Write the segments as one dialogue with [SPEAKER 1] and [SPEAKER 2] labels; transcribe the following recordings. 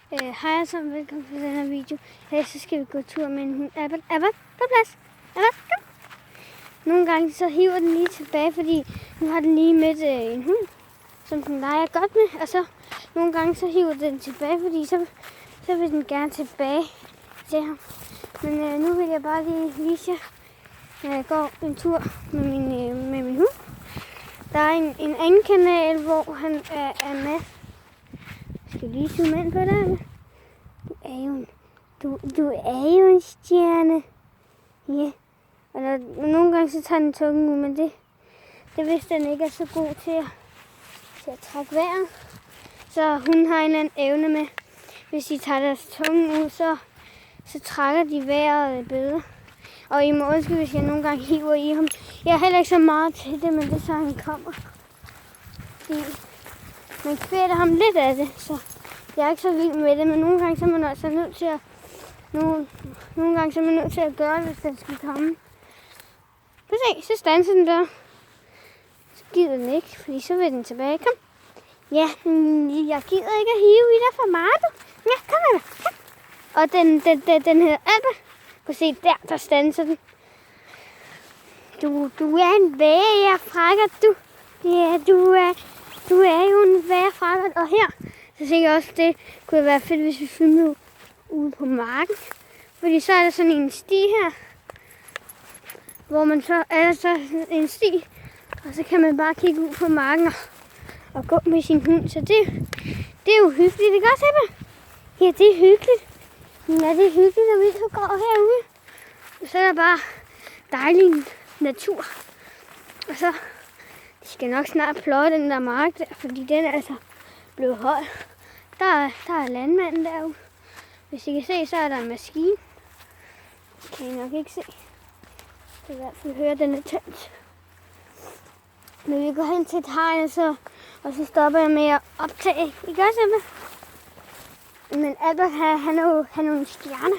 [SPEAKER 1] Hej og velkommen til den her video. Her så skal vi gå tur med en hund. Abbott, på plads. Abbott, kom. Nogle gange så hiver den lige tilbage, fordi nu har den lige mødt en hund, som den leger godt med. Og så nogle gange så hiver den tilbage, fordi så vil den gerne tilbage til ham. Men nu vil jeg bare lige vise jer, når jeg går en tur med min hund. Der er en anden kanal, hvor han er med. Jeg skal lige zoome ind på dig. Du er jo en stjerne. Ja. Og nogle gange så tager den tungen ud, men det vidste den ikke er så god til at trække vejret. Så hun har en eller anden evne med, hvis de tager deres tunge ud, så trækker de vejret bedre. Og I må undskylde, hvis jeg nogle gange hiver i ham. Jeg er heller ikke så meget til det, men det er så han kommer. Man kvæler ham lidt af det, så jeg er ikke så vild med det, men nogle gange så er man altså nødt til at nogle gange så er man nødt til at gøre det, hvis den skal komme. Prøv at se, så standser den der. Så gider den ikke, fordi så vil den tilbage. Kom. Ja, jeg gider ikke at hive i dig for meget. Ja, kom med dig. Kom. Og den hedder Abbott. Prøv at se, der standser den. Du er en værfrækker, du. Ja, du er jo en værfrækker. Og her, så tænker jeg også, det kunne være fedt, hvis vi filmede ude på marken. Fordi så er der sådan en sti her, hvor man så er der så en sti, og så kan man bare kigge ud på marken og gå med sin hund. Så det er jo hyggeligt, ikke også, Ebba? Ja, det er hyggeligt. Ja, det er hyggeligt, at vi så går herude. Og så er der bare dejlig natur. Og så, de skal nok snart pløje den der mark der, fordi den er altså blevet høj. Der er landmanden derude. Hvis I kan se, så er der en maskine. Det kan I nok ikke se. Så i hvert fald høre, at den er tændt. Men vi går hen til et hegn, og så stopper jeg med at optage. Ikke også, Ebba? Men Abbott, han er jo en stjerne.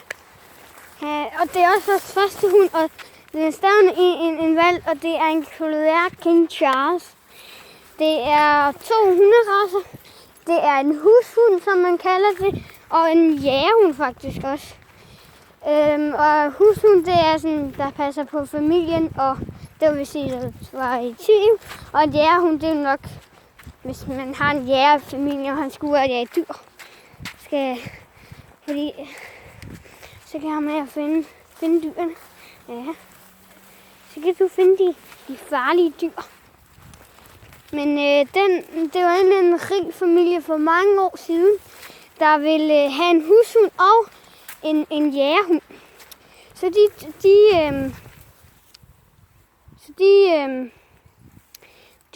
[SPEAKER 1] Og det er også vores første hund, og den er stadig en valg, og det er en Collier King Charles. Det er 2 hunderacer. Det er en hushund, som man kalder det, og en jægerhund faktisk også. Og hushund, det er sådan, der passer på familien, og det vil sige, at det var i tvivl. Og en jægerhund, det er nok, hvis man har en jægerfamilie, og han skulle være et dyr. Fordi så kan man finde dyrene. Ja. Så kan du finde de farlige dyr. Men det var en rig familie for mange år siden, der ville have en hushund og en jægerhund. Så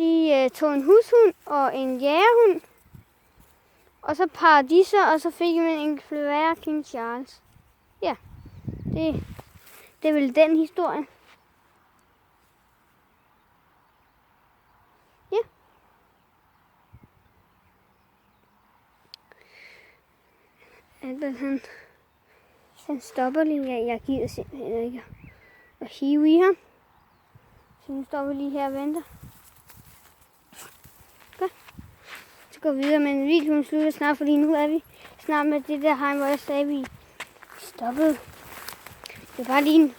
[SPEAKER 1] de tog en hushund og en jægerhund, og så parrede de sig, og så fik man en Collier King Charles. Ja, det er vel den historie. Ja. Abbott, han stopper lige. Jeg gider simpelthen ikke at hive i ham. Så nu står vi lige her og venter. Godt. Så går vi videre, men videoen slutter snart, fordi nu er vi snart med det der hegn, hvor jeg sagde, vi stoppede. Det var lige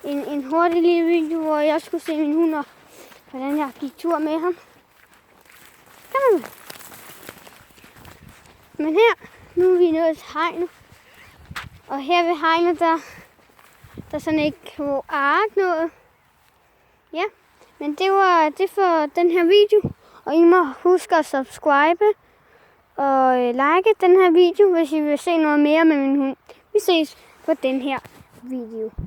[SPEAKER 1] en hurtig lille video, hvor jeg skulle se min hund, og hvordan jeg gik tur med ham. Kom med. Men her, nu er vi nået til hegnet. Og her ved hegnet, der er sådan et kloak noget. Ja, men det var det for den her video. Og I må huske at subscribe og like den her video, hvis I vil se noget mere med min hund. Vi ses på den her video.